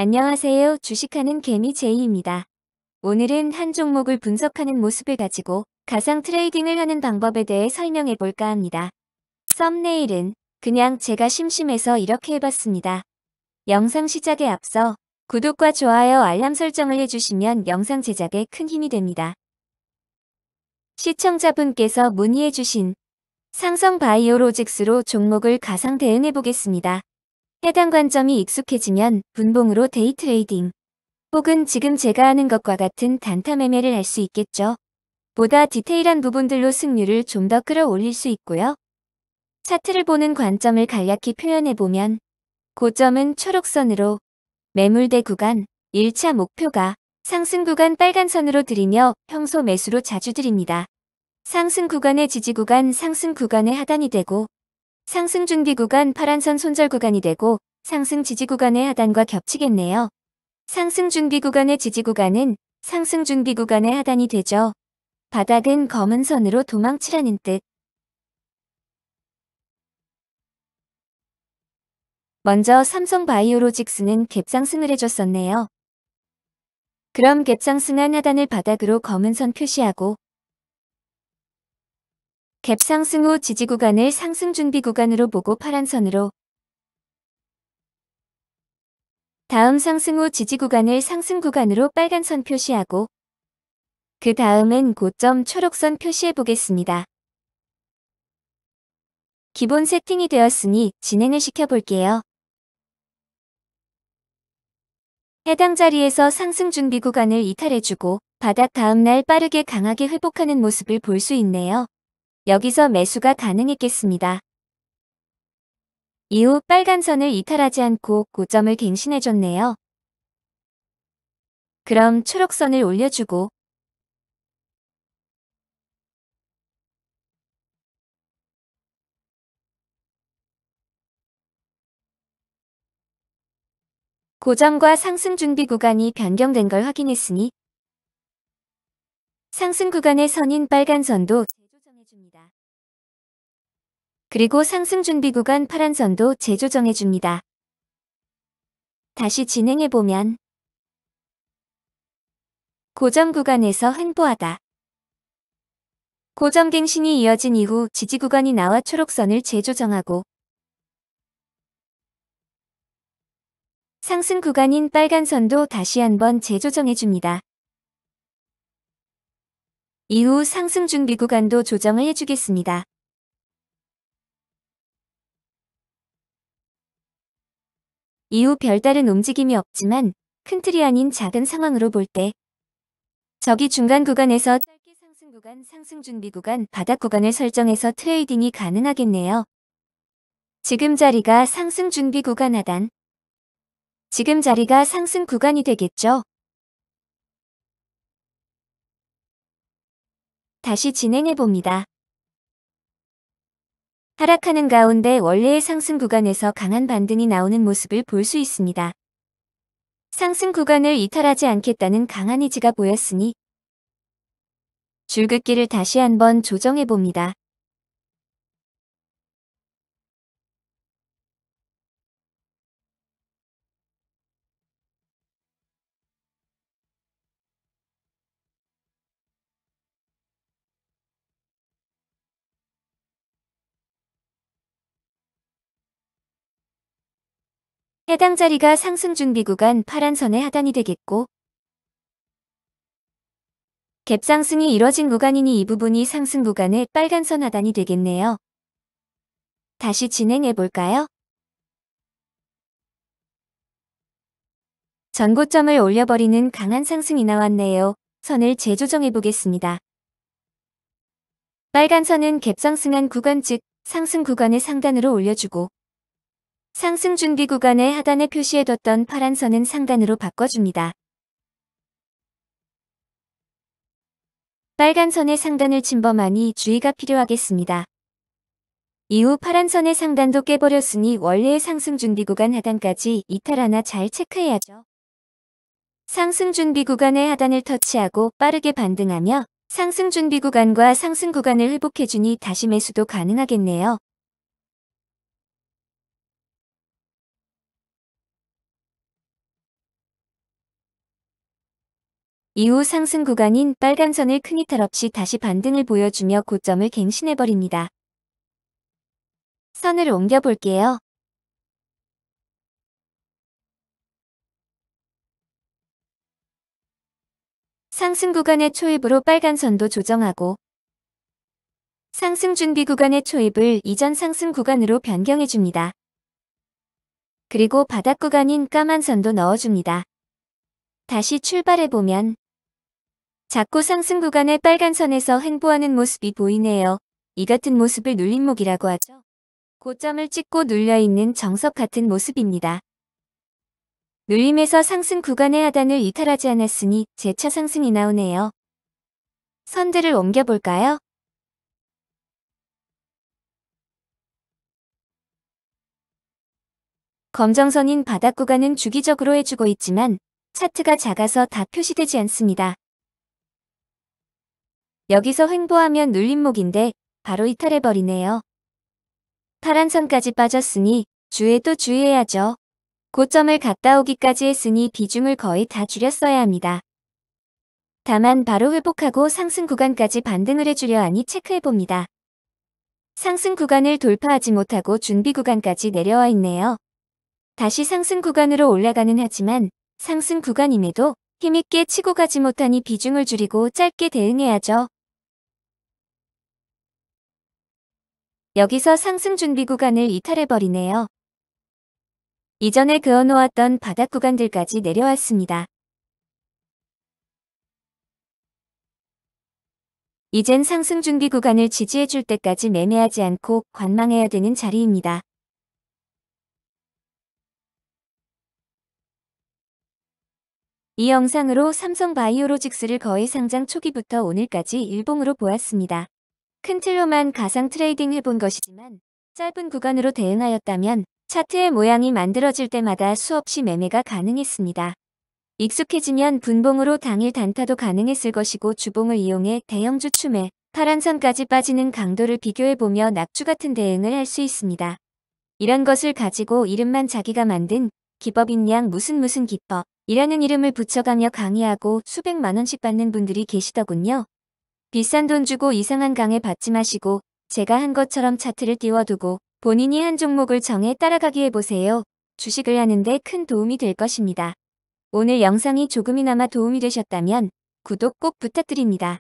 안녕하세요. 주식하는 개미 제이입니다. 오늘은 한 종목을 분석하는 모습을 가지고 가상 트레이딩을 하는 방법에 대해 설명해 볼까 합니다. 썸네일은 그냥 제가 심심해서 이렇게 해봤습니다. 영상 시작에 앞서 구독과 좋아요 알람 설정을 해주시면 영상 제작에 큰 힘이 됩니다. 시청자분께서 문의해주신 상성바이오로직스로 종목을 가상 대응해 보겠습니다. 해당 관점이 익숙해지면 분봉으로 데이 트레이딩 혹은 지금 제가 하는 것과 같은 단타 매매를 할 수 있겠죠. 보다 디테일한 부분들로 승률을 좀 더 끌어올릴 수 있고요. 차트를 보는 관점을 간략히 표현해보면 고점은 초록선으로 매물대 구간, 1차 목표가 상승 구간 빨간선으로 들이며 평소 매수로 자주 드립니다. 상승 구간의 지지 구간 상승 구간의 하단이 되고 상승 준비 구간 파란선 손절 구간이 되고 상승 지지 구간의 하단과 겹치겠네요. 상승 준비 구간의 지지 구간은 상승 준비 구간의 하단이 되죠. 바닥은 검은 선으로 도망치라는 뜻. 먼저 삼성바이오로직스는 갭상승을 해줬었네요. 그럼 갭상승한 하단을 바닥으로 검은 선 표시하고 갭상승 후 지지 구간을 상승 준비 구간으로 보고 파란 선으로 다음 상승 후 지지 구간을 상승 구간으로 빨간 선 표시하고 그 다음은 고점 초록선 표시해 보겠습니다. 기본 세팅이 되었으니 진행을 시켜볼게요. 해당 자리에서 상승 준비 구간을 이탈해주고 바닥 다음날 빠르게 강하게 회복하는 모습을 볼 수 있네요. 여기서 매수가 가능했겠습니다. 이후 빨간 선을 이탈하지 않고 고점을 갱신해줬네요. 그럼 초록선을 올려주고 고점과 상승 준비 구간이 변경된 걸 확인했으니 상승 구간의 선인 빨간 선도 재조정해줍니다. 그리고 상승 준비 구간 파란 선도 재조정해줍니다. 다시 진행해보면 고점 구간에서 횡보하다. 고점 갱신이 이어진 이후 지지 구간이 나와 초록선을 재조정하고 상승 구간인 빨간 선도 다시 한번 재조정해줍니다. 이후 상승 준비 구간도 조정을 해주겠습니다. 이후 별다른 움직임이 없지만 큰 틀이 아닌 작은 상황으로 볼 때 저기 중간 구간에서 짧게 상승 구간, 상승 준비 구간, 바닥 구간을 설정해서 트레이딩이 가능하겠네요. 지금 자리가 상승 준비 구간 하단, 지금 자리가 상승 구간이 되겠죠. 다시 진행해봅니다. 하락하는 가운데 원래의 상승 구간에서 강한 반등이 나오는 모습을 볼 수 있습니다. 상승 구간을 이탈하지 않겠다는 강한 의지가 보였으니 줄긋기를 다시 한번 조정해봅니다. 해당 자리가 상승 준비 구간 파란 선의 하단이 되겠고 갭상승이 이뤄진 구간이니 이 부분이 상승 구간의 빨간 선 하단이 되겠네요. 다시 진행해 볼까요? 전고점을 올려버리는 강한 상승이 나왔네요. 선을 재조정해 보겠습니다. 빨간 선은 갭상승한 구간 즉 상승 구간의 상단으로 올려주고 상승 준비 구간의 하단에 표시해뒀던 파란 선은 상단으로 바꿔줍니다. 빨간 선의 상단을 침범하니 주의가 필요하겠습니다. 이후 파란 선의 상단도 깨버렸으니 원래의 상승 준비 구간 하단까지 이탈하나 잘 체크해야죠. 상승 준비 구간의 하단을 터치하고 빠르게 반등하며 상승 준비 구간과 상승 구간을 회복해주니 다시 매수도 가능하겠네요. 이후 상승 구간인 빨간선을 큰 이탈 없이 다시 반등을 보여주며 고점을 갱신해버립니다. 선을 옮겨볼게요. 상승 구간의 초입으로 빨간선도 조정하고 상승 준비 구간의 초입을 이전 상승 구간으로 변경해줍니다. 그리고 바닥 구간인 까만 선도 넣어줍니다. 다시 출발해보면 작고 상승 구간의 빨간 선에서 횡보하는 모습이 보이네요. 이 같은 모습을 눌림목이라고 하죠. 고점을 찍고 눌려있는 정석 같은 모습입니다. 눌림에서 상승 구간의 하단을 이탈하지 않았으니 재차 상승이 나오네요. 선들을 옮겨볼까요? 검정선인 바닥 구간은 주기적으로 해주고 있지만 차트가 작아서 다 표시되지 않습니다. 여기서 횡보하면 눌림목인데 바로 이탈해버리네요. 파란 선까지 빠졌으니 주에 또 주의해야죠. 고점을 갔다 오기까지 했으니 비중을 거의 다 줄였어야 합니다. 다만 바로 회복하고 상승 구간까지 반등을 해주려 하니 체크해봅니다. 상승 구간을 돌파하지 못하고 준비 구간까지 내려와 있네요. 다시 상승 구간으로 올라가는 하지만 상승 구간임에도 힘있게 치고 가지 못하니 비중을 줄이고 짧게 대응해야죠. 여기서 상승 준비 구간을 이탈해버리네요. 이전에 그어놓았던 바닥 구간들까지 내려왔습니다. 이젠 상승 준비 구간을 지지해줄 때까지 매매하지 않고 관망해야 되는 자리입니다. 이 영상으로 삼성바이오로직스를 거의 상장 초기부터 오늘까지 일봉으로 보았습니다. 큰 틀로만 가상 트레이딩 해본 것이지만 짧은 구간으로 대응하였다면 차트의 모양이 만들어질 때마다 수없이 매매가 가능했습니다. 익숙해지면 분봉으로 당일 단타도 가능했을 것이고 주봉을 이용해 대형주 추매, 파란 선까지 빠지는 강도를 비교해보며 낙주 같은 대응을 할 수 있습니다. 이런 것을 가지고 이름만 자기가 만든 기법인 양 무슨 기법 이라는 이름을 붙여가며 강의하고 수백만 원씩 받는 분들이 계시더군요. 비싼 돈 주고 이상한 강의 받지 마시고 제가 한 것처럼 차트를 띄워두고 본인이 한 종목을 정해 따라가기 해보세요. 주식을 하는데 큰 도움이 될 것입니다. 오늘 영상이 조금이나마 도움이 되셨다면 구독 꼭 부탁드립니다.